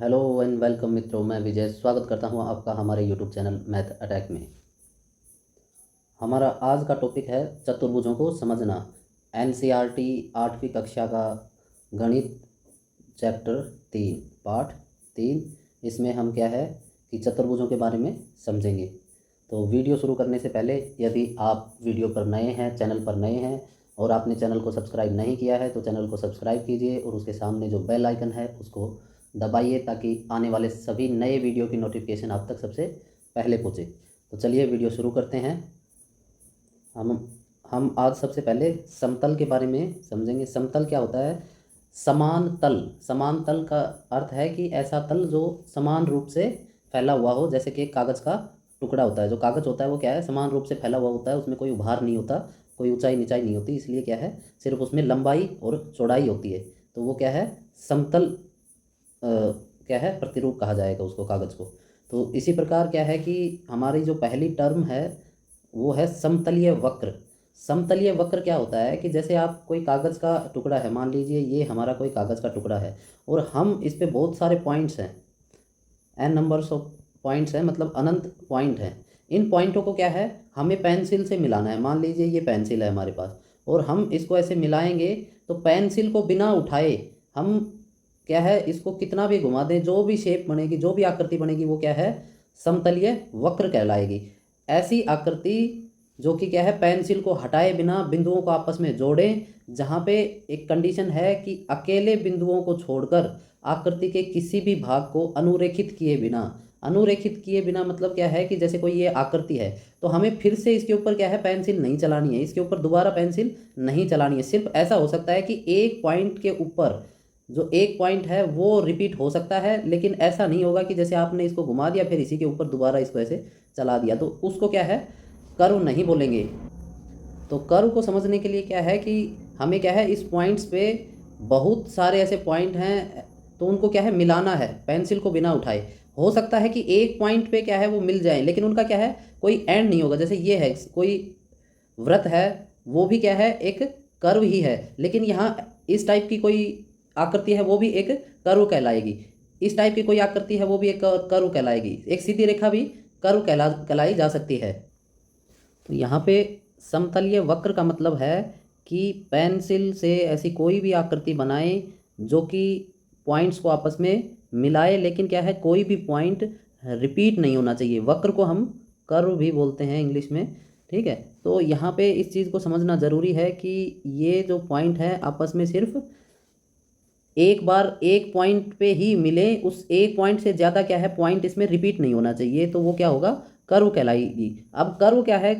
Hello and welcome मित्रों, मैं विजय स्वागत करता हूं आपका हमारे यूट्यूब चैनल मैथ अटैक में। हमारा आज का टॉपिक है चतुर्भुजों को समझना। एनसीईआरटी 8वीं कक्षा का गणित चैप्टर 3 पाठ 3। इसमें हम क्या है कि चतुर्भुजों के बारे में समझेंगे। तो वीडियो शुरू करने से पहले यदि आप वीडियो पर नए हैं, चैनल पर नए हैं और आपने चैनल को सब्सक्राइब नहीं किया है तो चैनल को सब्सक्राइब कीजिए और उसके सामने जो बेल आइकन है उसको दबाइए ताकि आने वाले सभी नए वीडियो की नोटिफिकेशन आप तक सबसे पहले पहुँचे। तो चलिए वीडियो शुरू करते हैं। हम हम आज सबसे पहले समतल के बारे में समझेंगे। समतल क्या होता है? समान तल। समान तल का अर्थ है कि ऐसा तल जो समान रूप से फैला हुआ हो, जैसे कि एक कागज़ का टुकड़ा होता है। जो कागज़ होता है वो क्या है, समान रूप से फैला हुआ होता है, उसमें कोई उभार नहीं होता, कोई ऊंचाई नीचाई नहीं होती, इसलिए क्या है सिर्फ उसमें लंबाई और चौड़ाई होती है। तो वो क्या है, समतल क्या है, प्रतिरूप कहा जाएगा उसको, कागज़ को। तो इसी प्रकार क्या है कि हमारी जो पहली टर्म है वो है समतलीय वक्र। समतलीय वक्र क्या होता है कि जैसे आप कोई कागज़ का टुकड़ा है, मान लीजिए ये हमारा कोई कागज़ का टुकड़ा है और हम इस पे बहुत सारे पॉइंट्स हैं, एन नंबर्स ऑफ पॉइंट्स हैं, मतलब अनंत पॉइंट हैं। इन पॉइंटों को क्या है, हमें पेंसिल से मिलाना है। मान लीजिए ये पेंसिल है हमारे पास और हम इसको ऐसे मिलाएंगे तो पेंसिल को बिना उठाए हम क्या है, इसको कितना भी घुमा दें, जो भी शेप बनेगी, जो भी आकृति बनेगी, वो क्या है, समतलीय वक्र कहलाएगी। ऐसी आकृति जो कि क्या है, पेंसिल को हटाए बिना बिंदुओं को आपस में जोड़ें, जहाँ पे एक कंडीशन है कि अकेले बिंदुओं को छोड़कर आकृति के किसी भी भाग को अनुरेखित किए बिना। अनुरेखित किए बिना मतलब क्या है कि जैसे कोई ये आकृति है तो हमें फिर से इसके ऊपर क्या है, पेंसिल नहीं चलानी है, इसके ऊपर दोबारा पेंसिल नहीं चलानी है। सिर्फ ऐसा हो सकता है कि एक पॉइंट के ऊपर जो एक पॉइंट है वो रिपीट हो सकता है, लेकिन ऐसा नहीं होगा कि जैसे आपने इसको घुमा दिया फिर इसी के ऊपर दोबारा इसको ऐसे चला दिया, तो उसको क्या है, कर्व नहीं बोलेंगे। तो कर्व को समझने के लिए क्या है कि हमें क्या है, इस पॉइंट्स पे बहुत सारे ऐसे पॉइंट हैं तो उनको क्या है, मिलाना है पेंसिल को बिना उठाए। हो सकता है कि एक पॉइंट पे क्या है वो मिल जाए, लेकिन उनका क्या है, कोई एंड नहीं होगा। जैसे ये है कोई वृत्त है, वो भी क्या है, एक कर्व ही है, लेकिन यहाँ इस टाइप की कोई आकृति है वो भी एक कर्व कहलाएगी। इस टाइप की कोई आकृति है वो भी एक कर्व कहलाएगी। एक सीधी रेखा भी कर्व कहलाई जा सकती है। तो यहाँ पे समतलीय वक्र का मतलब है कि पेंसिल से ऐसी कोई भी आकृति बनाएं जो कि पॉइंट्स को आपस में मिलाए, लेकिन क्या है, कोई भी पॉइंट रिपीट नहीं होना चाहिए। वक्र को हम कर्व भी बोलते हैं इंग्लिश में, ठीक है। तो यहाँ पे इस चीज़ को समझना ज़रूरी है कि ये जो पॉइंट है आपस में सिर्फ एक बार एक पॉइंट पे ही मिले, उस एक पॉइंट से ज़्यादा क्या है, पॉइंट इसमें रिपीट नहीं होना चाहिए, तो वो क्या होगा, कर्व कहलाएगी। अब कर्व क्या है,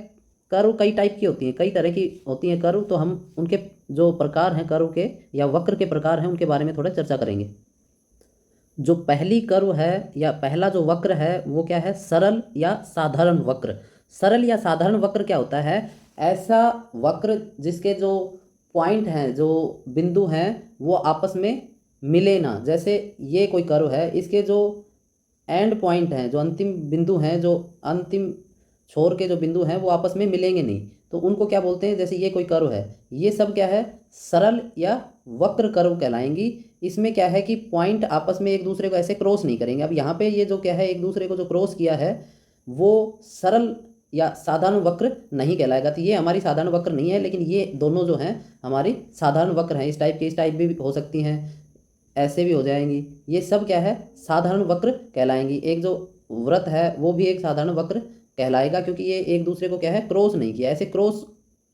कर्व कई टाइप की होती हैं, कई तरह की होती हैं कर्व। तो हम उनके जो प्रकार हैं कर्व के या वक्र के प्रकार हैं उनके बारे में थोड़ा चर्चा करेंगे। जो पहली कर्व है या पहला जो वक्र है वो क्या है, सरल या साधारण वक्र। सरल या साधारण वक्र क्या होता है, ऐसा वक्र जिसके जो पॉइंट हैं, जो बिंदु हैं, वो आपस में मिले ना। जैसे ये कोई कर्व है, इसके जो एंड पॉइंट हैं, जो अंतिम बिंदु हैं, जो अंतिम छोर के जो बिंदु हैं वो आपस में मिलेंगे नहीं, तो उनको क्या बोलते हैं, जैसे ये कोई कर्व है, ये सब क्या है, सरल या वक्र कर्व कहलाएंगी। इसमें क्या है कि पॉइंट आपस में एक दूसरे को ऐसे क्रॉस नहीं करेंगे। अब यहाँ पे ये जो क्या है, एक दूसरे को जो क्रॉस किया है वो सरल या साधारण वक्र नहीं कहलाएगा। तो ये हमारी साधारण वक्र नहीं है, लेकिन ये दोनों जो हैं हमारी साधारण वक्र हैं। इस टाइप के, इस टाइप भी हो सकती हैं, ऐसे भी हो जाएंगी। ये सब क्या है, साधारण वक्र कहलाएंगी। एक जो वृत्त है वो भी एक साधारण वक्र कहलाएगा, क्योंकि ये एक दूसरे को क्या है, क्रॉस नहीं किया, ऐसे क्रॉस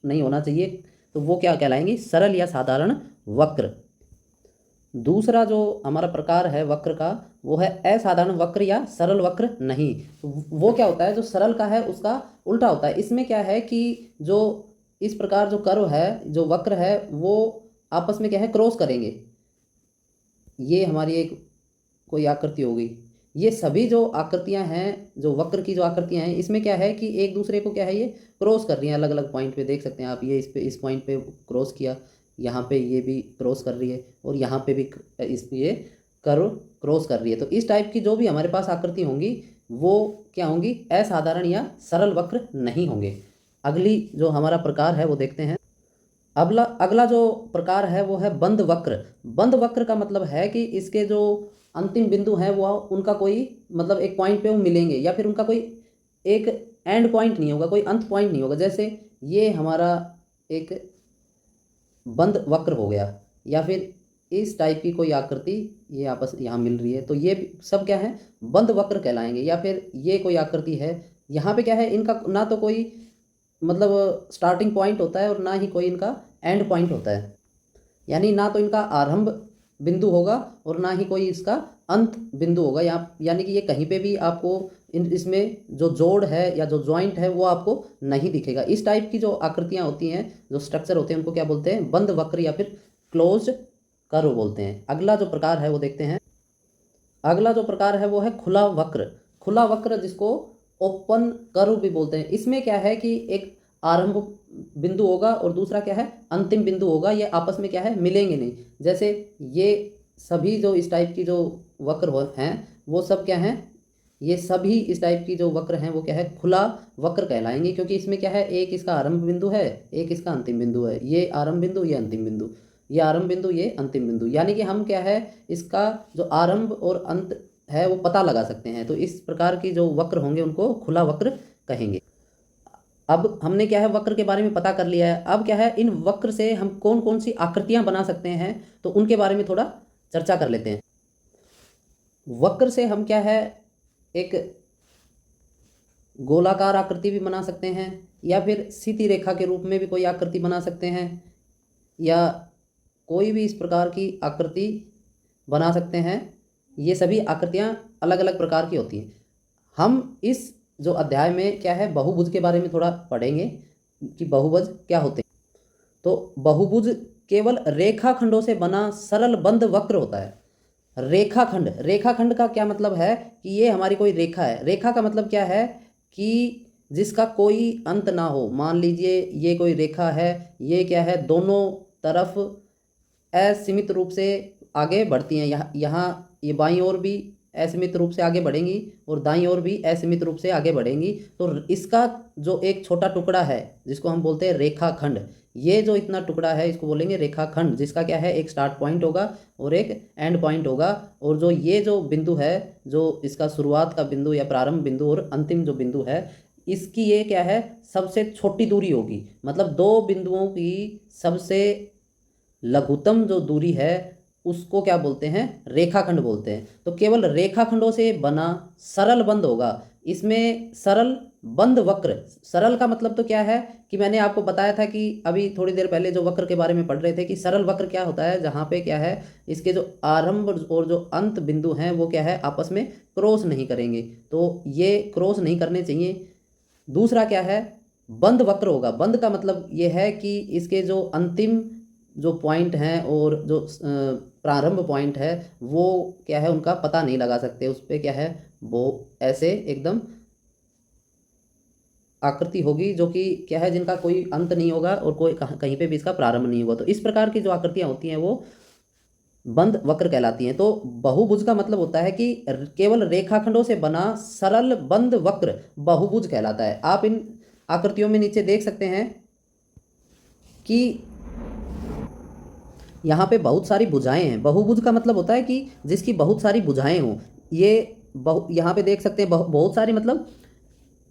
नहीं होना चाहिए, तो वो क्या कहलाएंगी, सरल या साधारण वक्र। दूसरा जो हमारा प्रकार है वक्र का वो है असाधारण वक्र या सरल वक्र नहीं। वो क्या होता है, जो सरल का है उसका उल्टा होता है। इसमें क्या है कि जो इस प्रकार जो कर्व है, जो वक्र है, वो आपस में क्या है, क्रॉस करेंगे। ये हमारी एक कोई आकृति हो गई। ये सभी जो आकृतियां हैं, जो वक्र की जो आकृतियां हैं, इसमें क्या है कि एक दूसरे को क्या है, ये क्रॉस कर रही हैं। अलग अलग पॉइंट पे देख सकते हैं आप, ये इस पे, इस पॉइंट पे क्रॉस किया, यहाँ पे ये भी क्रॉस कर रही है और यहाँ पे भी इस ये कर्व क्रॉस कर रही है। तो इस टाइप की जो भी हमारे पास आकृति होंगी वो क्या होंगी, असाधारण या सरल वक्र नहीं होंगे। अगली जो हमारा प्रकार है वो देखते हैं। अगला अगला जो प्रकार है वो है बंद वक्र। बंद वक्र का मतलब है कि इसके जो अंतिम बिंदु हैं वो उनका कोई मतलब एक पॉइंट पे वो मिलेंगे, या फिर उनका कोई एक एंड पॉइंट नहीं होगा, कोई अंत पॉइंट नहीं होगा। जैसे ये हमारा एक बंद वक्र हो गया, या फिर इस टाइप की कोई आकृति ये आपस यहाँ मिल रही है, तो ये सब क्या है, बंद वक्र कहलाएंगे। या फिर ये कोई आकृति है, यहाँ पे क्या है, इनका ना तो कोई मतलब स्टार्टिंग पॉइंट होता है और ना ही कोई इनका एंड पॉइंट होता है, यानी ना तो इनका आरंभ बिंदु होगा और ना ही कोई इसका अंत बिंदु होगा। यहाँ यानी कि ये कहीं पे भी आपको इसमें जो जोड़ है या जो जॉइंट है वो आपको नहीं दिखेगा। इस टाइप की जो आकृतियाँ होती हैं, जो स्ट्रक्चर होते हैं, उनको क्या बोलते हैं, बंद वक्र या फिर क्लोज कर्व बोलते हैं। अगला जो प्रकार है वो देखते हैं। अगला जो प्रकार है वो है खुला वक्र। खुला वक्र जिसको ओपन कर्व भी बोलते हैं। इसमें क्या है कि एक आरंभ बिंदु होगा और दूसरा क्या है, अंतिम बिंदु होगा। ये आपस में क्या है, मिलेंगे नहीं। जैसे ये सभी जो इस टाइप की जो वक्र हैं वो सब क्या हैं, ये सभी इस टाइप की जो वक्र हैं वो क्या है, खुला वक्र कहलाएंगे, क्योंकि इसमें क्या है, एक इसका आरंभ बिंदु है, एक इसका अंतिम बिंदु है। ये आरंभ बिंदु, ये अंतिम बिंदु, ये आरंभ बिंदु, ये अंतिम बिंदु। यानी कि हम क्या है, इसका जो आरंभ और अंत है वो पता लगा सकते हैं। तो इस प्रकार की जो वक्र होंगे उनको खुला वक्र कहेंगे। अब हमने क्या है, वक्र के बारे में पता कर लिया है। अब क्या है, इन वक्र से हम कौन कौन सी आकृतियां बना सकते हैं, तो उनके बारे में थोड़ा चर्चा कर लेते हैं। वक्र से हम क्या है, एक गोलाकार आकृति भी बना सकते हैं, या फिर सीधी रेखा के रूप में भी कोई आकृति बना सकते हैं, या कोई भी इस प्रकार की आकृति बना सकते हैं। ये सभी आकृतियां अलग अलग प्रकार की होती हैं। हम इस जो अध्याय में क्या है, बहुभुज के बारे में थोड़ा पढ़ेंगे कि बहुभुज क्या होते हैं। तो बहुभुज केवल रेखाखंडों से बना सरल बंद वक्र होता है। रेखाखंड, रेखाखंड का क्या मतलब है कि ये हमारी कोई रेखा है। रेखा का मतलब क्या है कि जिसका कोई अंत ना हो। मान लीजिए ये कोई रेखा है, ये क्या है, दोनों तरफ असीमित रूप से आगे बढ़ती हैं। यहाँ ये बाईं ओर भी असीमित रूप से आगे बढ़ेंगी और दाईं ओर भी असीमित रूप से आगे बढ़ेंगी। तो इसका जो एक छोटा टुकड़ा है जिसको हम बोलते हैं रेखाखंड, ये जो इतना टुकड़ा है इसको बोलेंगे रेखाखंड, जिसका क्या है, एक स्टार्ट पॉइंट होगा और एक एंड पॉइंट होगा। और जो ये जो बिंदु है, जो इसका शुरुआत का बिंदु या प्रारंभ बिंदु और अंतिम जो बिंदु है, इसकी ये क्या है, सबसे छोटी दूरी होगी। मतलब दो बिंदुओं की सबसे लघुत्तम जो दूरी है उसको क्या बोलते हैं, रेखाखंड बोलते हैं। तो केवल रेखाखंडों से बना सरल बंद होगा। इसमें सरल बंद वक्र, सरल का मतलब तो क्या है कि मैंने आपको बताया था कि अभी थोड़ी देर पहले जो वक्र के बारे में पढ़ रहे थे कि सरल वक्र क्या होता है, जहाँ पे क्या है, इसके जो आरंभ और जो अंत बिंदु हैं वो क्या है, आपस में क्रॉस नहीं करेंगे। तो ये क्रॉस नहीं करने चाहिए। दूसरा क्या है, बंद वक्र होगा। बंद का मतलब ये है कि इसके जो अंतिम जो पॉइंट हैं और जो प्रारंभ पॉइंट है वो क्या है, उनका पता नहीं लगा सकते। उस पर क्या है, वो ऐसे एकदम आकृति होगी जो कि क्या है, जिनका कोई अंत नहीं होगा और कोई कहीं पे भी इसका प्रारंभ नहीं होगा। तो इस प्रकार की जो आकृतियां होती हैं वो बंद वक्र कहलाती हैं। तो बहुभुज का मतलब होता है कि केवल रेखाखंडों से बना सरल बंद वक्र बहुभुज कहलाता है। आप इन आकृतियों में नीचे देख सकते हैं कि यहाँ पे बहुत सारी भुजाएं हैं। बहुभुज का मतलब होता है कि जिसकी बहुत सारी भुजाएं हों। ये यहाँ पे देख सकते हैं बहुत सारी, मतलब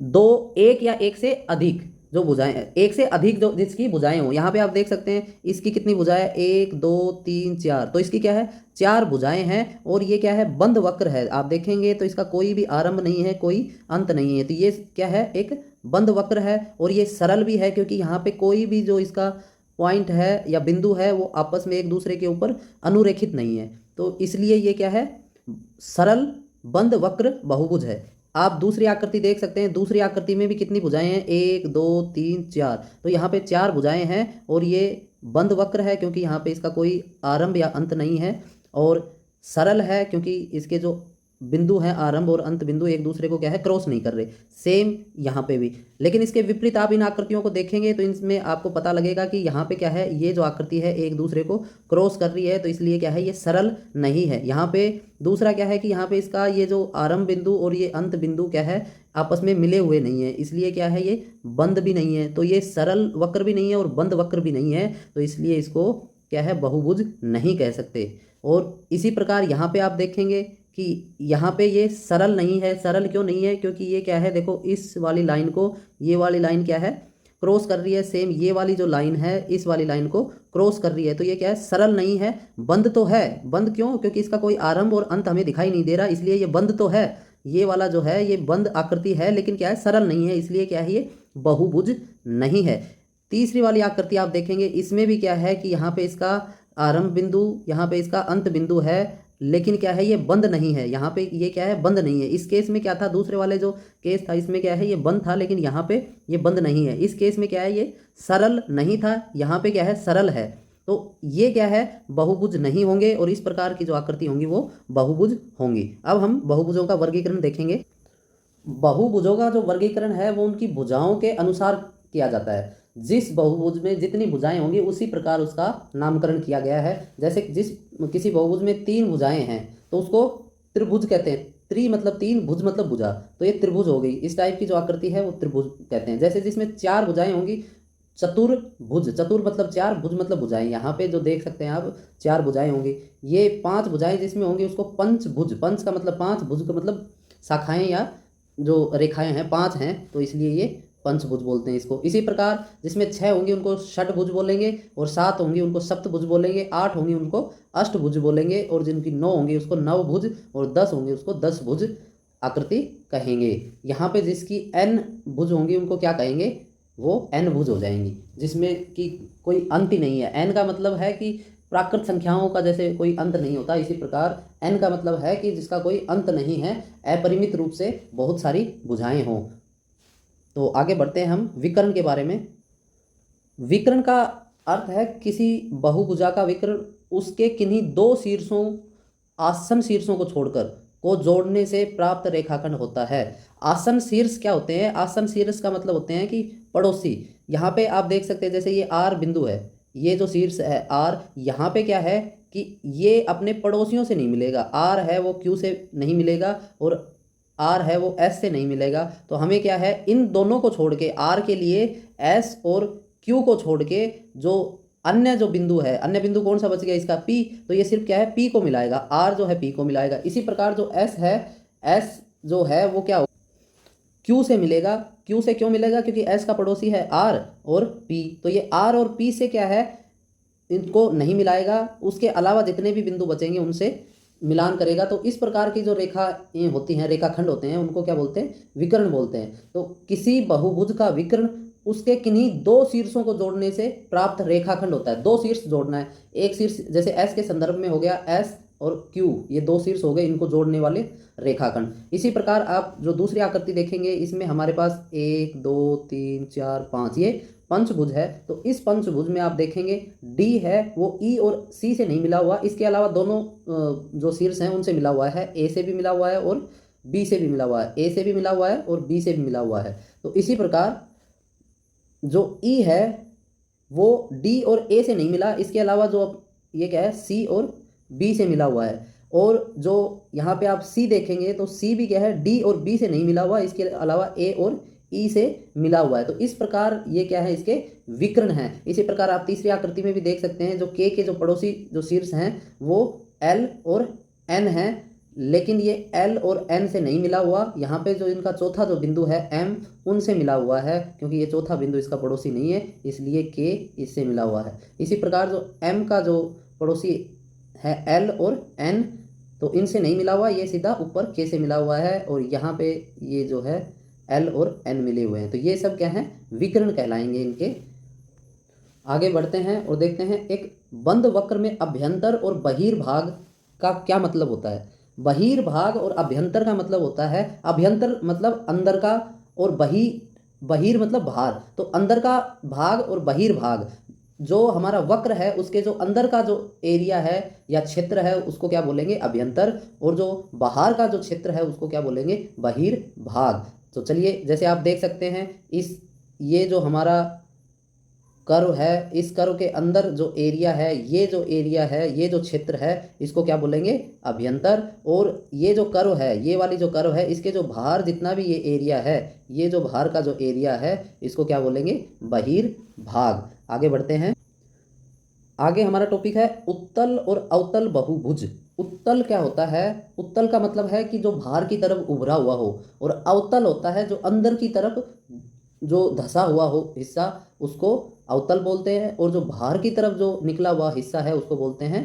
दो, एक या एक से अधिक जो भुजाएं, एक से अधिक जो जिसकी भुजाएं हों। यहाँ पे आप देख सकते हैं इसकी कितनी भुजाएं, 1 2 3 4, तो इसकी क्या है, 4 भुजाएं हैं। और ये क्या है, बंद वक्र है। आप देखेंगे तो इसका कोई भी आरंभ नहीं है, कोई अंत नहीं है। तो ये क्या है, एक बंद वक्र है। और ये सरल भी है क्योंकि यहाँ पे कोई भी जो इसका पॉइंट है या बिंदु है वो आपस में एक दूसरे के ऊपर अनुरेखित नहीं है। तो इसलिए ये क्या है, सरल बंद वक्र बहुभुज है। आप दूसरी आकृति देख सकते हैं। दूसरी आकृति में भी कितनी भुजाएं हैं, 1 2 3 4, तो यहाँ पे 4 भुजाएं हैं। और ये बंद वक्र है क्योंकि यहाँ पे इसका कोई आरंभ या अंत नहीं है। और सरल है क्योंकि इसके जो बिंदु हैं, आरंभ और अंत बिंदु, एक दूसरे को क्या है, क्रॉस नहीं कर रहे। सेम यहाँ पे भी। लेकिन इसके विपरीत आप इन आकृतियों को देखेंगे तो इनमें आपको पता लगेगा कि यहाँ पे क्या है, ये जो आकृति है एक दूसरे को क्रॉस कर रही है। तो इसलिए क्या है, ये सरल नहीं है। यहाँ पे दूसरा क्या है कि यहाँ पे इसका ये जो आरंभ बिंदु और ये अंत बिंदु क्या है, आपस में मिले हुए नहीं है। इसलिए क्या है, ये बंद भी नहीं है। तो ये सरल वक्र भी नहीं है और बंद वक्र भी नहीं है। तो इसलिए इसको क्या है, बहुभुज नहीं कह सकते। और इसी प्रकार यहाँ पे आप देखेंगे कि यहाँ पे ये सरल नहीं है। सरल क्यों नहीं है? क्योंकि ये क्या है, देखो इस वाली लाइन को ये वाली लाइन क्या है, क्रॉस कर रही है। सेम ये वाली जो लाइन है इस वाली लाइन को क्रॉस कर रही है, तो ये क्या है, सरल नहीं है। बंद तो है। बंद क्यों? क्योंकि इसका कोई आरंभ और अंत हमें दिखाई नहीं दे रहा, इसलिए ये बंद तो है। ये वाला जो है ये बंद आकृति है, लेकिन क्या है, सरल नहीं है, इसलिए क्या है, ये बहुभुज नहीं है। तीसरी वाली आकृति आप देखेंगे, इसमें भी क्या है कि यहाँ पे इसका आरंभ बिंदु, यहाँ पे इसका अंत बिंदु है, लेकिन क्या है, ये बंद नहीं है। यहाँ पे ये क्या है, बंद नहीं है। इस केस में क्या था, दूसरे वाले जो केस था इसमें क्या है, ये बंद था, लेकिन यहाँ पे ये बंद नहीं है। इस केस में क्या है, ये सरल नहीं था, यहाँ पे क्या है, सरल है। तो ये क्या है, बहुभुज नहीं होंगे, और इस प्रकार की जो आकृति होंगी वो बहुभुज होंगी। अब हम बहुभुजों का वर्गीकरण देखेंगे। बहुभुजों का जो वर्गीकरण है वो उनकी भुजाओं के अनुसार किया जाता है। जिस बहुभुज में जितनी भुजाएं होंगी उसी प्रकार उसका नामकरण किया गया है। जैसे जिस किसी बहुभुज में 3 भुजाएं हैं तो उसको त्रिभुज कहते हैं। त्रि मतलब 3, भुज मतलब भुजा, तो ये त्रिभुज हो गई। इस टाइप की जो आकृति है वो त्रिभुज कहते हैं। जैसे जिसमें 4 भुजाएं होंगी, चतुर्भुज, चतुर मतलब 4, भुज मतलब भुजाएं। यहाँ पे जो देख सकते हैं आप 4 भुजाएं होंगी। ये 5 भुजाएं जिसमें होंगी उसको पंचभुज, पंच का मतलब 5, भुज का मतलब शाखाएं या जो रेखाएं हैं 5 हैं, तो इसलिए ये पंचभुज बोलते हैं इसको। इसी प्रकार जिसमें 6 होंगी उनको षटभुज बोलेंगे, और 7 होंगी उनको सप्तभुज बोलेंगे, 8 होंगी उनको अष्टभुज बोलेंगे, और जिनकी 9 होंगी उसको नवभुज, और 10 होंगी उसको दसभुज आकृति कहेंगे। यहाँ पे जिसकी n भुज होंगी उनको क्या कहेंगे, वो n भुज हो जाएंगी, जिसमें कि कोई अंत ही नहीं है। n का मतलब है कि प्राकृत संख्याओं का जैसे कोई अंत नहीं होता, इसी प्रकार n का मतलब है कि जिसका कोई अंत नहीं है, अपरिमित रूप से बहुत सारी भुजाएं हों। तो आगे बढ़ते हैं हम विकर्ण के बारे में। विकर्ण का अर्थ है किसी बहुभुजा का विकर्ण उसके किन्हीं 2 शीर्षों, आसन शीर्षों को छोड़कर को जोड़ने से प्राप्त रेखाखंड होता है। आसन शीर्ष क्या होते हैं? आसन शीर्ष का मतलब होते हैं कि पड़ोसी। यहाँ पे आप देख सकते हैं जैसे ये आर बिंदु है, ये जो शीर्ष है आर, यहाँ पे क्या है कि ये अपने पड़ोसियों से नहीं मिलेगा। आर है वो क्यू से नहीं मिलेगा, और आर है वो एस से नहीं मिलेगा। तो हमें क्या है, इन दोनों को छोड़ के, आर के लिए एस और क्यू को छोड़ के जो अन्य जो बिंदु है, अन्य बिंदु कौन सा बच गया इसका, पी, तो ये सिर्फ क्या है, पी को मिलाएगा। आर जो है पी को मिलाएगा। इसी प्रकार जो एस है, एस जो है वो क्या होगा, क्यू से मिलेगा। क्यू से क्यों मिलेगा? क्योंकि एस का पड़ोसी है आर और पी, तो ये आर और पी से क्या है, इनको नहीं मिलाएगा। उसके अलावा जितने भी बिंदु बचेंगे उनसे मिलान करेगा। तो इस प्रकार की जो रेखाएं होती हैं, रेखाखंड होते हैं, उनको क्या बोलते हैं, विकर्ण बोलते हैं। तो किसी बहुभुज का विकर्ण उसके किन्हीं 2 शीर्षों को जोड़ने से प्राप्त रेखाखंड होता है। 2 शीर्ष जोड़ना है। एक शीर्ष जैसे एस के संदर्भ में हो गया एस और क्यू, ये 2 शीर्ष हो गए, इनको जोड़ने वाले रेखाखंड। इसी प्रकार आप जो दूसरी आकृति देखेंगे इसमें हमारे पास 1 2 3 4 5 ये पंचभुज है। तो इस पंचभुज में आप देखेंगे डी है वो ई और सी से नहीं मिला हुआ, इसके अलावा दोनों जो शीर्ष हैं उनसे मिला हुआ है। ए से भी मिला हुआ है और बी से भी मिला हुआ है। ए से भी मिला हुआ है और बी से भी मिला हुआ है। तो इसी प्रकार जो ई है वो डी और ए से नहीं मिला, इसके अलावा जो ये क्या है, सी और बी से मिला हुआ है। और जो यहाँ पे आप सी देखेंगे तो सी भी क्या है, डी और बी से नहीं मिला हुआ, इसके अलावा ए और ई से मिला हुआ है। तो इस प्रकार ये क्या है, इसके विकर्ण है। इसी प्रकार आप तीसरी आकृति में भी देख सकते हैं, जो के जो पड़ोसी जो शीर्ष हैं वो एल और एन है, लेकिन ये एल और एन से नहीं मिला हुआ। यहाँ पे जो इनका चौथा जो बिंदु है एम, उनसे मिला हुआ है, क्योंकि ये चौथा बिंदु इसका पड़ोसी नहीं है, इसलिए के इससे मिला हुआ है। इसी प्रकार जो एम का जो पड़ोसी है एल और एन, तो इनसे नहीं मिला हुआ, ये सीधा ऊपर के से मिला हुआ है, और यहाँ पे ये जो है एल और एन मिले हुए हैं। तो ये सब क्या है, विकर्ण कहलाएंगे इनके। आगे बढ़ते हैं और देखते हैं एक बंद वक्र में अभ्यंतर और बहिर्भाग का क्या मतलब होता है। बहिर्भाग और अभ्यंतर का मतलब होता है, अभ्यंतर मतलब अंदर का, और बहिर मतलब बाहर। तो अंदर का भाग और बहिर्भाग, जो हमारा वक्र है उसके जो अंदर का जो एरिया है या क्षेत्र है उसको क्या बोलेंगे, अभ्यंतर, और जो बाहर का जो क्षेत्र है उसको क्या बोलेंगे, बहिर्भाग। तो चलिए जैसे आप देख सकते हैं ये जो हमारा कर्व है, इस कर्व के अंदर जो एरिया है, ये जो एरिया है, ये जो क्षेत्र है, इसको क्या बोलेंगे, अभ्यंतर। और ये जो कर्व है, ये वाली जो कर्व है, इसके जो बाहर जितना भी ये एरिया है, ये जो बाहर का जो एरिया है, इसको क्या बोलेंगे, बहिर्भाग। आगे बढ़ते हैं। आगे हमारा टॉपिक है उत्तल और अवतल बहुभुज। उत्तल क्या होता है? उत्तल का मतलब है कि जो बाहर की तरफ उभरा हुआ हो, और अवतल होता है जो अंदर की तरफ जो धसा हुआ हो हिस्सा, उसको अवतल बोलते हैं। और जो बाहर की तरफ जो निकला हुआ हिस्सा है उसको बोलते हैं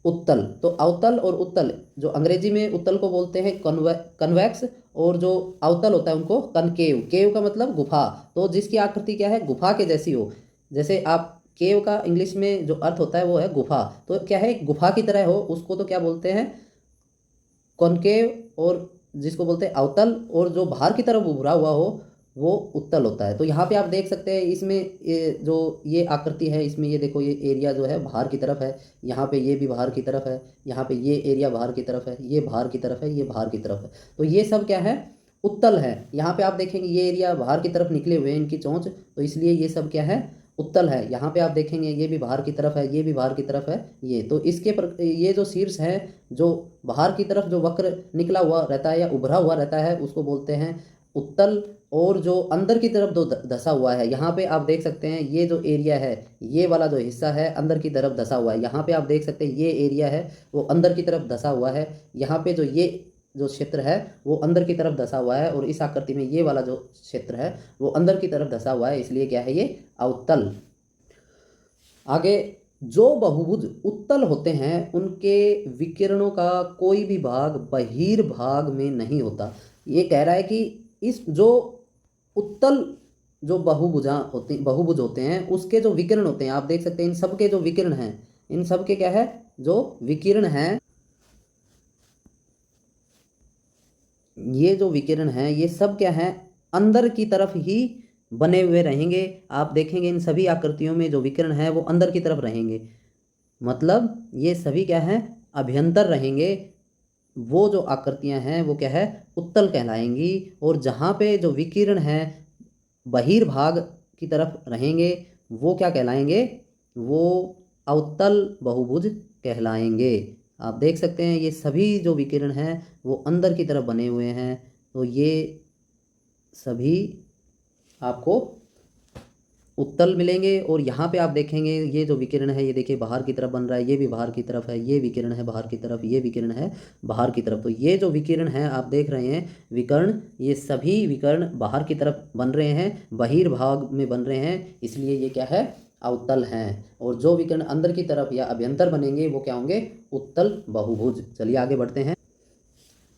उत्तल। तो अवतल और उत्तल, जो अंग्रेजी में उत्तल को बोलते हैं कन्वेक्स, और जो अवतल होता है उनको कनकेव। केव का मतलब गुफा, तो जिसकी आकृति क्या है, गुफा के जैसी हो। जैसे आप केव का इंग्लिश में जो अर्थ होता है वो है गुफा, तो क्या है, गुफा की तरह हो, उसको तो क्या बोलते हैं, कॉनकेव। और जिसको बोलते हैं अवतल, और जो बाहर की तरफ उभरा हुआ हो वो उत्तल होता है। तो यहाँ पे आप देख सकते हैं इसमें जो ये आकृति है, इसमें ये देखो, ये एरिया जो है बाहर की तरफ है, यहाँ पे ये भी बाहर की तरफ है, यहाँ पे ये एरिया बाहर की तरफ है, ये बाहर की तरफ है, ये बाहर की तरफ है। तो ये सब क्या है, उत्तल है। यहाँ पे आप देखेंगे ये एरिया बाहर की तरफ निकले हुए हैं इनकी चोंच, तो इसलिए ये सब क्या है, उत्तल है। यहाँ पे आप देखेंगे ये भी बाहर की तरफ है, ये भी बाहर की तरफ है, ये तो ये जो शीर्ष है, जो बाहर की तरफ जो वक्र निकला हुआ रहता है या उभरा हुआ रहता है, उसको बोलते हैं उत्तल। और जो अंदर की तरफ जो धसा हुआ है, यहाँ पे आप देख सकते हैं ये जो एरिया है, ये वाला जो हिस्सा है अंदर की तरफ धसा हुआ है। यहाँ पे आप देख सकते हैं ये एरिया है वो अंदर की तरफ धसा हुआ है। यहाँ पे जो क्षेत्र है वो अंदर की तरफ धसा हुआ है, और इस आकृति में ये वाला जो क्षेत्र है वो अंदर की तरफ धसा हुआ है, इसलिए क्या है, ये अवतल। आगे, जो बहुभुज उत्तल होते हैं उनके विकिरणों का कोई भी भाग बहिर्भाग में नहीं होता। ये कह रहा है कि इस जो उत्तल जो बहुभुज होते हैं उसके जो विकिरण होते हैं, आप देख सकते हैं इन सब के जो विकिरण हैं, इन सब के क्या है, जो विकिरण हैं, ये जो विकिरण हैं ये सब क्या है, अंदर की तरफ ही बने हुए रहेंगे। आप देखेंगे इन सभी आकृतियों में जो विकिरण है वो अंदर की तरफ रहेंगे, मतलब ये सभी क्या है, अभ्यंतर रहेंगे। वो जो आकृतियां हैं वो क्या है, उत्तल कहलाएंगी। और जहाँ पे जो विकिरण है बहिर्भाग की तरफ रहेंगे वो क्या कहलाएंगे, वो अवतल बहुभुज कहलाएंगे। आप देख सकते हैं ये सभी जो विकिरण हैं वो अंदर की तरफ बने हुए हैं, तो ये सभी आपको उत्तल मिलेंगे। और यहाँ पे आप देखेंगे ये जो विकिरण है, ये देखिए बाहर की तरफ बन रहा है, ये भी बाहर की तरफ है, ये विकिरण है बाहर की तरफ, ये विकिरण है बाहर की तरफ। तो ये जो विकिरण है आप देख रहे हैं विकर्ण, ये सभी विकर्ण बाहर की तरफ बन रहे हैं, बहिर्भाग में बन रहे हैं, इसलिए ये क्या है, अवतल हैं। और जो विकर्ण अंदर की तरफ या अभ्यंतर बनेंगे वो क्या होंगे, उत्तल बहुभुज। चलिए आगे बढ़ते हैं।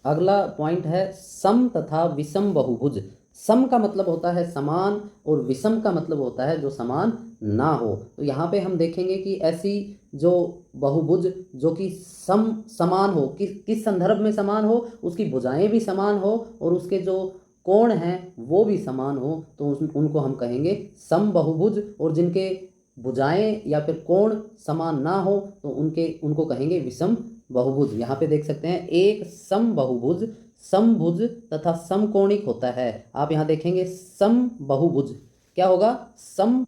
अगला पॉइंट है सम तथा विषम बहुभुज। सम का मतलब होता है समान, और विषम का मतलब होता है जो समान ना हो। तो यहाँ पे हम देखेंगे कि ऐसी जो बहुभुज जो कि समान हो, किस संदर्भ में समान हो, उसकी भुजाएं भी समान हो और उसके जो कोण हैं वो भी समान हो, तो उनको हम कहेंगे सम बहुभुज। और जिनके भुजाएं या फिर कोण समान ना हो तो उनको कहेंगे विषम बहुभुज। यहाँ पे देख सकते हैं एक सम बहुभुज समभुज तथा समकोणिक होता है। आप यहाँ देखेंगे सम बहुभुज क्या होगा, समभुज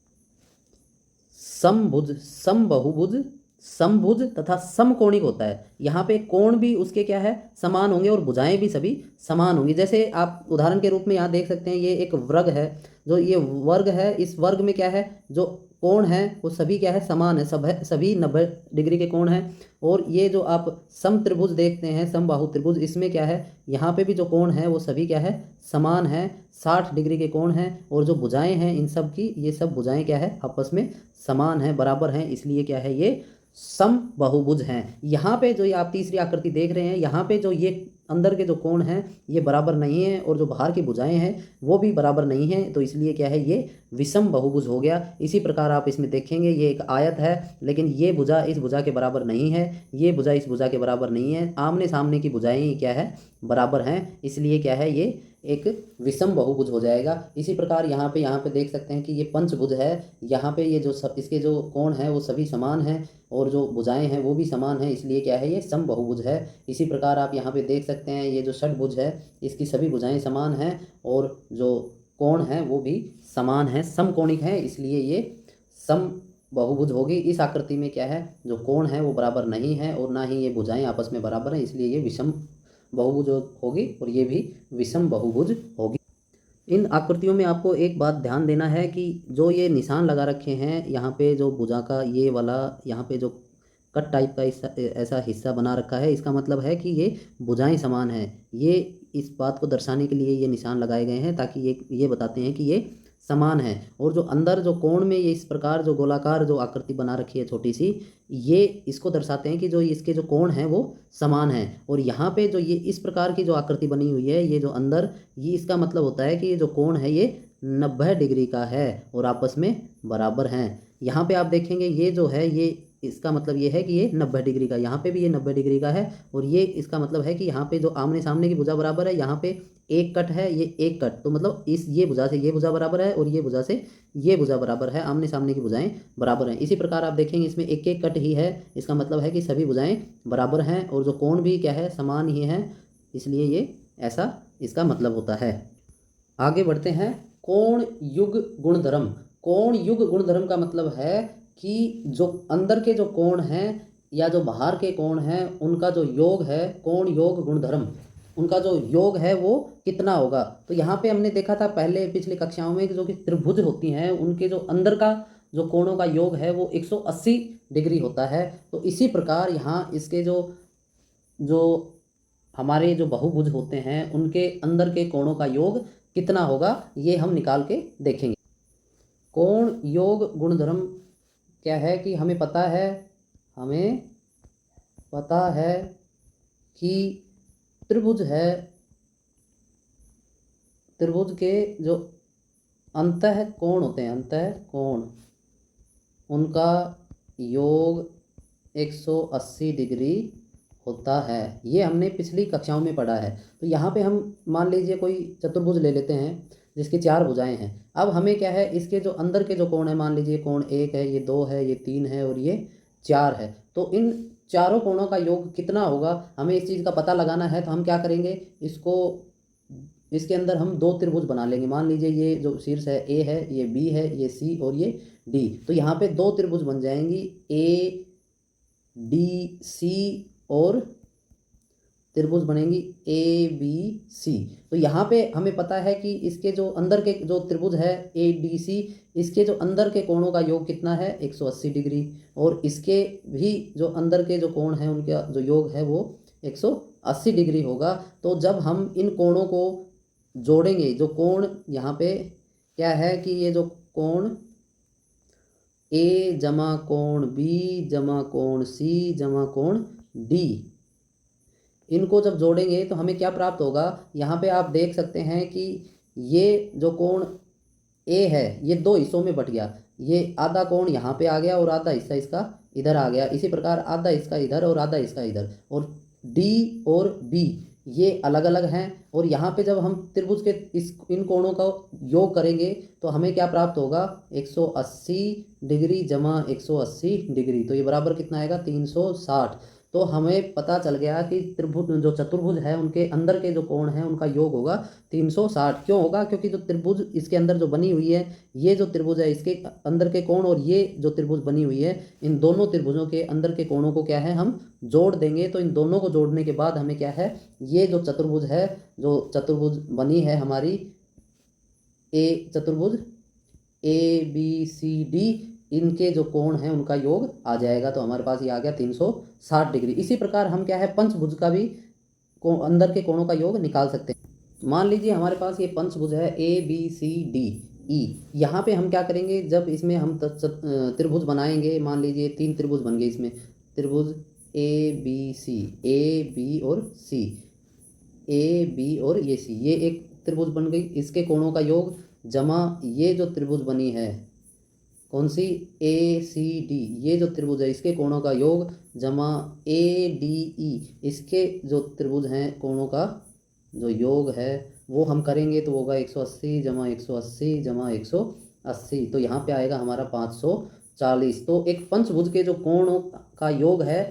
समबहुभुज समभुज तथा समकोणिक होता है। यहाँ पे कोण भी उसके क्या है, समान होंगे, और भुजाएं भी सभी समान होंगी। जैसे आप उदाहरण के रूप में यहाँ देख सकते हैं ये एक वर्ग है, जो ये वर्ग है, इस वर्ग में क्या है, जो कोण है वो सभी क्या है, समान है, सभी 90 डिग्री के कोण हैं। और ये जो आप सम त्रिभुज देखते हैं, समबाहु त्रिभुज, इसमें क्या है, यहाँ पे भी जो कोण है वो सभी क्या है, समान है, 60 डिग्री के कोण हैं। और जो भुजाएं हैं इन सब की, ये सब भुजाएं क्या है, आपस में समान है, बराबर हैं, इसलिए क्या है, ये सम बहुभुज हैं। यहाँ पे जो ये आप तीसरी आकृति देख रहे हैं, यहाँ पे जो ये अंदर के जो कोण हैं ये बराबर नहीं है, और जो बाहर की भुजाएं हैं वो भी बराबर नहीं है, तो इसलिए क्या है, ये विषम बहुभुज हो गया। इसी प्रकार आप इसमें देखेंगे ये एक आयत है, लेकिन ये भुजा इस भुजा के बराबर नहीं है, ये भुजा इस भुजा के बराबर नहीं है, आमने सामने की भुजाएं क्या है, बराबर हैं, इसलिए क्या है, ये एक विषम बहुभुज हो जाएगा। इसी प्रकार यहाँ पे देख सकते हैं कि ये पंचभुज है, यहाँ पे ये जो इसके जो कोण हैं वो सभी समान हैं, और जो भुजाएं हैं वो भी समान हैं, इसलिए क्या है, ये सम बहुभुज है। इसी प्रकार आप यहाँ पे देख सकते हैं ये जो षटभुज है, इसकी सभी भुजाएं समान हैं, और जो कोण हैं वो भी समान हैं, समकोणिक हैं, इसलिए ये सम बहुभुज होगी। इस आकृति में क्या है, जो कोण है वो बराबर नहीं है, और ना ही ये भुजाएं आपस में बराबर हैं, इसलिए ये विषम बहुभुज होगी, और ये भी विषम बहुभुज होगी। इन आकृतियों में आपको एक बात ध्यान देना है कि जो ये निशान लगा रखे हैं यहाँ पे, जो भुजा का ये वाला यहाँ पे जो कट टाइप का ऐसा हिस्सा बना रखा है, इसका मतलब है कि ये भुजाएं समान हैं। ये इस बात को दर्शाने के लिए ये निशान लगाए गए हैं, ताकि ये बताते हैं कि ये समान है। और जो अंदर जो कोण में ये इस प्रकार जो गोलाकार जो आकृति बना रखी है छोटी सी, ये इसको दर्शाते हैं कि जो इसके जो कोण हैं वो समान है। और यहाँ पे जो ये इस प्रकार की जो आकृति बनी हुई है, ये जो अंदर, ये इसका मतलब होता है कि ये जो कोण है ये 90 डिग्री का है और आपस में बराबर हैं। यहाँ पे आप देखेंगे ये जो है, ये इसका मतलब ये है कि ये 90 डिग्री का, यहाँ पे भी ये 90 डिग्री का है। और ये इसका मतलब है कि यहाँ पे जो आमने सामने की भुजा बराबर है, यहाँ पे एक कट है, ये एक कट, तो मतलब इस ये भुजा से ये भुजा बराबर है और ये भुजा से ये भुजा बराबर है, आमने सामने की भुजाएं बराबर हैं। इसी प्रकार आप देखेंगे इसमें एक एक कट ही है, इसका मतलब है कि सभी भुजाएं बराबर हैं और जो कोण भी क्या है, समान ही है, इसलिए ये ऐसा इसका मतलब होता है। आगे बढ़ते हैं। कोण युग गुणधर्म। कोण युग गुणधर्म का मतलब है कि जो अंदर के जो कोण हैं या जो बाहर के कोण हैं, उनका जो योग है, कोण योग गुणधर्म, उनका जो योग है वो कितना होगा। तो यहाँ पे हमने देखा था पहले पिछली कक्षाओं में कि जो कि त्रिभुज होती हैं, उनके जो अंदर का जो कोणों का योग है वो 180 डिग्री होता है। तो इसी प्रकार यहाँ इसके जो जो हमारे जो बहुभुज होते हैं, उनके अंदर के कोणों का योग कितना होगा, ये हम निकाल के देखेंगे। कोण योग गुणधर्म क्या है कि हमें पता है कि त्रिभुज है, त्रिभुज के जो अंतः कोण होते हैं, अंतः कोण, उनका योग 180 डिग्री होता है। ये हमने पिछली कक्षाओं में पढ़ा है। तो यहाँ पे हम मान लीजिए कोई चतुर्भुज ले लेते हैं जिसकी 4 भुजाएं हैं। अब हमें क्या है, इसके जो अंदर के जो कोण है, मान लीजिए कोण 1 है, ये 2 है, ये 3 है और ये 4 है। तो इन चारों कोणों का योग कितना होगा, हमें इस चीज़ का पता लगाना है। तो हम क्या करेंगे, इसके अंदर हम 2 त्रिभुज बना लेंगे। मान लीजिए ये जो शीर्ष है ए है, ये बी है, ये सी और ये डी। तो यहाँ पे 2 त्रिभुज बन जाएंगी, ए डी सी, और त्रिभुज बनेंगी ए बी सी। तो यहाँ पे हमें पता है कि इसके जो अंदर के जो त्रिभुज है ए डी सी, इसके जो अंदर के कोणों का योग कितना है, 180 डिग्री। और इसके भी जो अंदर के जो कोण हैं, उनका जो योग है वो 180 डिग्री होगा। तो जब हम इन कोणों को जोड़ेंगे, जो कोण यहाँ पे क्या है कि ये जो कोण ए जमा कोण बी जमा कोण सी जमा कोण डी, इनको जब जोड़ेंगे तो हमें क्या प्राप्त होगा। यहाँ पे आप देख सकते हैं कि ये जो कोण ए है ये 2 हिस्सों में बट गया। ये आधा कोण यहाँ पे आ गया और आधा हिस्सा इसका इधर आ गया। इसी प्रकार आधा इसका इधर और आधा इसका इधर। और डी और बी ये अलग अलग हैं। और यहाँ पे जब हम त्रिभुज के इन कोणों का योग करेंगे तो हमें क्या प्राप्त होगा, 180 डिग्री जमा 180 डिग्री, तो ये बराबर कितना आएगा, 360। तो हमें पता चल गया कि त्रिभुज जो चतुर्भुज है उनके अंदर के जो कोण हैं उनका योग होगा 360। क्यों होगा, क्योंकि जो त्रिभुज इसके अंदर जो बनी हुई है, ये जो त्रिभुज है इसके अंदर के कोण और ये जो त्रिभुज बनी हुई है, इन दोनों त्रिभुजों के अंदर के कोणों को क्या है, हम जोड़ देंगे। तो इन दोनों को जोड़ने के बाद हमें क्या है, ये जो चतुर्भुज है, जो चतुर्भुज बनी है हमारी चतुर्भुज ए बी सी डी, इनके जो कोण हैं उनका योग आ जाएगा। तो हमारे पास ये आ गया 360 डिग्री। इसी प्रकार हम क्या है, पंचभुज का भी अंदर के कोणों का योग निकाल सकते हैं। मान लीजिए हमारे पास ये पंचभुज है A B C D E. यहाँ पे हम क्या करेंगे, जब इसमें हम त्रिभुज बनाएंगे, मान लीजिए 3 त्रिभुज बन गए इसमें, त्रिभुज ए बी और सी, ए बी और ये सी, ये एक त्रिभुज बन गई। इसके कोणों का योग जमा ये जो त्रिभुज बनी है, कौन सी, ए सी डी, ये जो त्रिभुज है इसके कोणों का योग जमा ए डी ई, इसके जो त्रिभुज हैं कोणों का जो योग है वो हम करेंगे तो होगा 180 जमा 180 जमा 180। तो यहाँ पे आएगा हमारा 540। तो एक पंचभुज के जो कोणों का योग है,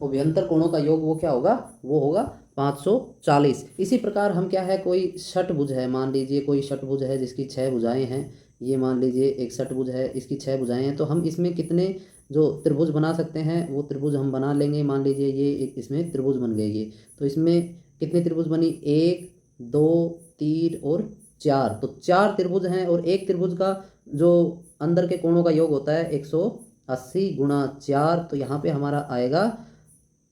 उभयंतर कोणों का योग वो क्या होगा, वो होगा 540। इसी प्रकार हम क्या है, कोई षटभुज है, मान लीजिए कोई षटभुज है जिसकी 6 भुजाएं हैं। ये मान लीजिए एक षटभुज है, इसकी 6 भुजाएं हैं। तो हम इसमें कितने जो त्रिभुज बना सकते हैं वो त्रिभुज हम बना लेंगे। मान लीजिए ये एक इसमें त्रिभुज बन गए ये, तो इसमें कितने त्रिभुज बनी, 1 2 3 और 4, तो 4 त्रिभुज हैं और एक त्रिभुज का जो अंदर के कोणों का योग होता है 180 गुणा 4, तो यहाँ पे हमारा आएगा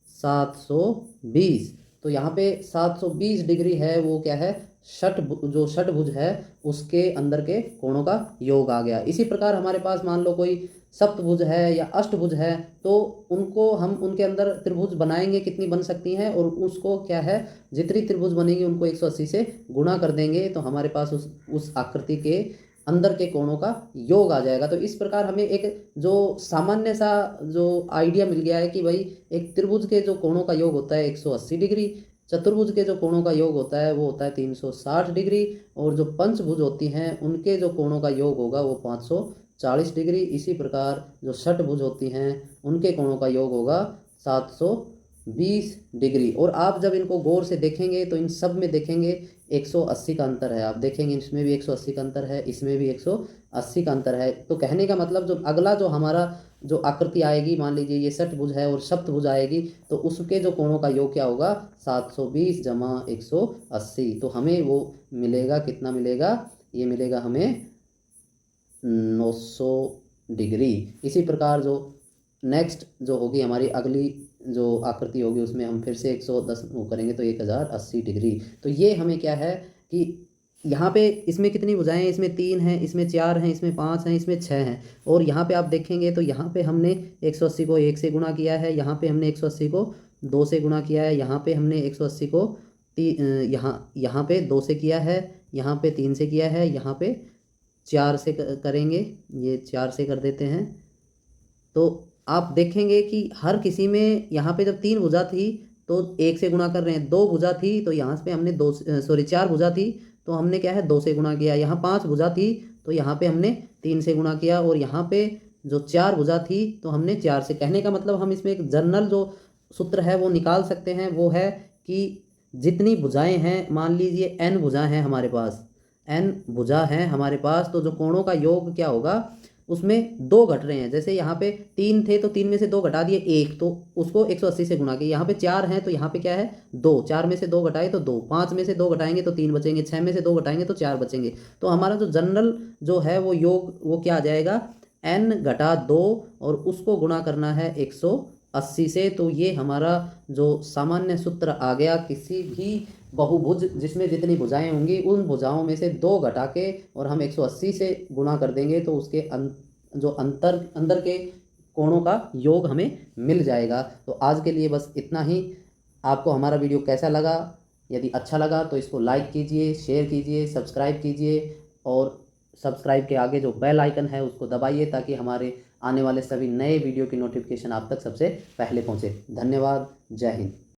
720। तो यहाँ पे 720 डिग्री है, वो क्या है, जो षटभुज है उसके अंदर के कोणों का योग आ गया। इसी प्रकार हमारे पास मान लो कोई सप्तभुज है या अष्टभुज है, तो उनको हम उनके अंदर त्रिभुज बनाएंगे, कितनी बन सकती हैं, और उसको क्या है, जितनी त्रिभुज बनेंगी उनको 180 से गुणा कर देंगे, तो हमारे पास उस आकृति के अंदर के कोणों का योग आ जाएगा। तो इस प्रकार हमें एक जो सामान्य सा जो आइडिया मिल गया है कि भाई एक त्रिभुज के जो कोणों का योग होता है 180 डिग्री, चतुर्भुज के जो कोणों का योग होता है वो होता है 360 डिग्री, और जो पंचभुज होती हैं उनके जो कोणों का योग होगा वो 540 डिग्री। इसी प्रकार जो षटभुज होती हैं उनके कोणों का योग होगा 720 डिग्री। और आप जब इनको गौर से देखेंगे तो इन सब में देखेंगे 180 का अंतर है। आप देखेंगे इसमें भी 180 का अंतर है, इसमें भी 180 का अंतर है। तो कहने का मतलब जो अगला जो हमारा जो आकृति आएगी, मान लीजिए ये षटभुज है और सप्तभुज आएगी, तो उसके जो कोणों का योग क्या होगा, 720 जमा 180। तो हमें वो मिलेगा, कितना मिलेगा, ये मिलेगा हमें 900 डिग्री। इसी प्रकार जो नेक्स्ट जो होगी हमारी अगली जो आकृति होगी उसमें हम फिर से 110 वो करेंगे तो 1080 डिग्री। तो ये हमें क्या है कि यहाँ पे इसमें कितनी भुजाएं हैं, इसमें 3 हैं, इसमें 4 हैं, इसमें 5 हैं, इसमें 6 हैं। और यहाँ पे आप देखेंगे तो यहाँ पे हमने 180 को 1 से गुणा किया है, यहाँ पे हमने 180 को 2 से गुणा किया है, यहाँ पे हमने 180 को यहाँ पे 2 से किया है, यहाँ पे 3 से किया है, यहाँ पे 4 से करेंगे, ये 4 से कर देते हैं। तो आप देखेंगे कि हर किसी में यहाँ पे जब 3 भुजा थी तो 1 से गुणा कर रहे हैं, 2 भुजा थी तो यहाँ पे हमने 4 भुजा थी तो हमने क्या है 2 से गुणा किया, यहाँ 5 भुजा थी तो यहाँ पे हमने 3 से गुणा किया, और यहाँ पे जो 4 भुजा थी तो हमने 4 से। कहने का मतलब हम इसमें एक जनरल जो सूत्र है वो निकाल सकते हैं, वो है कि जितनी भुजाएं हैं, मान लीजिए n भुजा हैं हमारे पास, n भुजा हैं हमारे पास, तो जो कोणों का योग क्या होगा, उसमें 2 घट रहे हैं। जैसे यहाँ पे 3 थे तो 3 में से 2 घटा दिए 1, तो उसको 180 से गुणा किया। यहाँ पे 4 हैं तो यहाँ पे क्या है 2, 4 में से 2 घटाए तो 2, 5 में से 2 घटाएंगे तो 3 बचेंगे, 6 में से 2 घटाएंगे तो 4 बचेंगे। तो हमारा जो जनरल जो है वो योग वो क्या आ जाएगा, n घटा 2, और उसको गुणा करना है 180 से। तो ये हमारा जो सामान्य सूत्र आ गया, किसी भी बहुभुज जिसमें जितनी भुजाएं होंगी उन भुजाओं में से 2 घटा के और हम 180 से गुणा कर देंगे तो उसके जो अंदर के कोणों का योग हमें मिल जाएगा। तो आज के लिए बस इतना ही। आपको हमारा वीडियो कैसा लगा, यदि अच्छा लगा तो इसको लाइक कीजिए, शेयर कीजिए, सब्सक्राइब कीजिए, और सब्सक्राइब के आगे जो बेल आइकन है उसको दबाइए ताकि हमारे आने वाले सभी नए वीडियो की नोटिफिकेशन आप तक सबसे पहले पहुंचे। धन्यवाद। जय हिंद।